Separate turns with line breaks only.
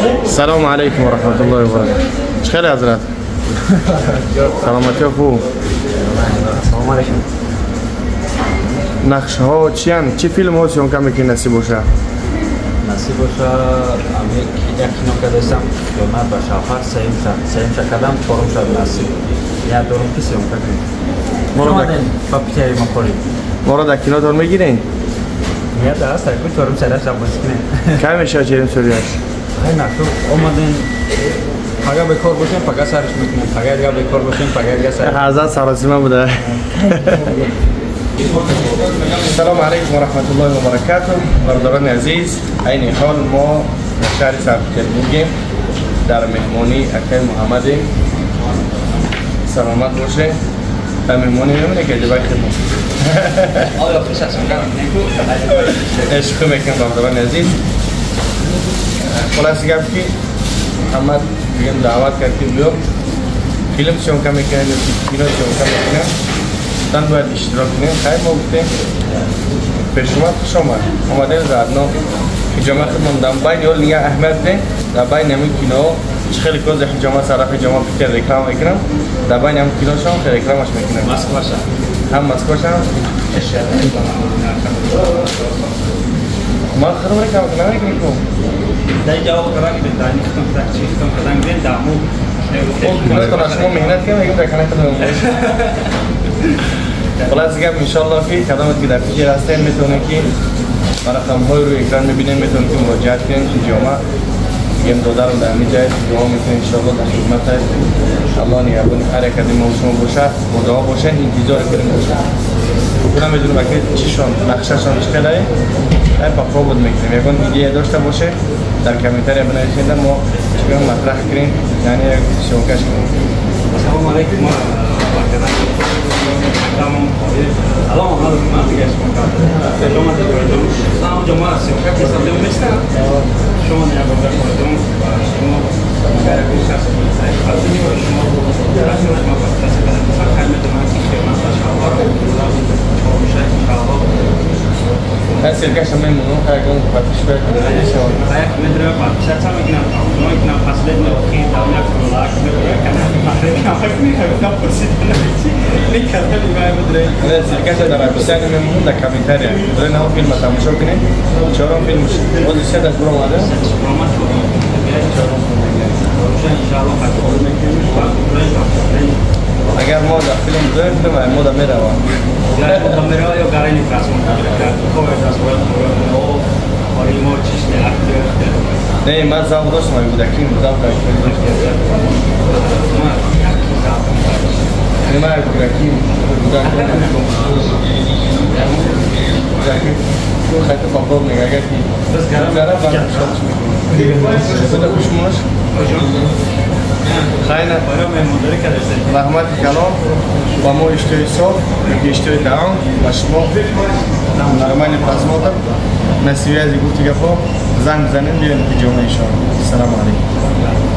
السلام عليكم ورحمة الله وبركاته. ايش خير يا حضرات؟ سلامتی خوب.
السلام عليكم.
نقشه ها چی هن؟ چی فیلم ها سیون کمی که نصیب باشه؟
نصیب باشه یک کینو که داشتم خیانت به شوهر سیم کردم چهارم شد نصیب یک دورم که سیم کردیم شما دین با پیتری ما خوریم
ما را در کینو تار میگیرین؟
یک درست ترکوی چهارم سرش را بازی کنیم
که میشه چهریم سوریش؟
خیلی نشو آمدین پگه بکار باشیم پگه سرش میکنیم پگه دیگه بکار باشیم پگه دیگه سرش
حضرت سراسیمه بوده. السلام علیکم و رحمت الله و برکاته. برادران عزیز، این حال ما در شهر سرپتربورگ در مهمانی اکای محمد سلامت باشه. در مهمانی نمونه که جبای خدمت عشق میکنم برادران عزیز. خلاصی گفت که محمد بگم دعوت کرد که بیا فیلم شون کمی کنیم کینو شون کمی کنیم تن باید اشتراک کنیم. خیلی ما گفتیم پیش اومد خوش آمد آمده زدنا حجامه خودمون در بین یا لیه احمد ده در بین همین کینو خیلی کوز حجامه سرخ حجامه پیتر ریکلام میکنم در بین همین کینو شون خیلی ریکلامش میکنم
مسکوشم
هم مسکوشم ما خرم ریکلام کنم میکنم
در جواب کردن که دانی ختم کرد چی ختم کردن بین دامو
نکنه شما مهنت کنم میگم در کنه کنم خلاص دیگه انشالله که کدامت که در پیش هستین میتونه که رقم‌های روی اکران میبینین میتونه که مراجعت کنین تو جامعه میگم دادر رو در همین جای جامعه میتونه انشالله در خدمت هست. الله نیابون هر یک از ما شما باشه با دعا باشه انتظار کنیم باشه. اونم میدونم که چیشون نقشه‌شون چقدره در پاپا بود میکنیم یکون ایده داشته باشه در کامنتاری بنویسید ما چیکار مطرح کنیم یعنی شوکش کنیم.
السلام عليكم السلام عليكم دیگه شما دادم سلام جماعت شما که سلام میشته شما نه با خودتون شما اگر کوشش کنید خاطری شما درست ما پس خدمت ما که ما شما رو
هل سرکش هم میمونم خیلی پاتیش بکنم
خیلی مدرن پاتیش هم میکنم ما میکنم فاصله نوکی دامنه کلاک میکنم نه پرسید نکردم میگم مدرن
هل سرکش در عربستان میمونم در کامنتاری داره نه فیلم تماشا کنیم چهارم فیلم بود سه از برام آده اگر ما در فیلم داریم فیلم ما در میروم
kamera jag går in i klassen och kommer att spela och har i mål chiste aktivt.
Nej, man sa då som vi där kring då där. Nej, man är kring där. Då kan det vara problem jag vet inte. Det ska vara bara så det خوشموش خیلی رحمت کلام با ما اشتهای صاف اشتهای دعام و شما نرمانی پرزماتر نصیبی از گفتی گفا زنگ زنیم بیایم که جامعه شما. السلام علیکم.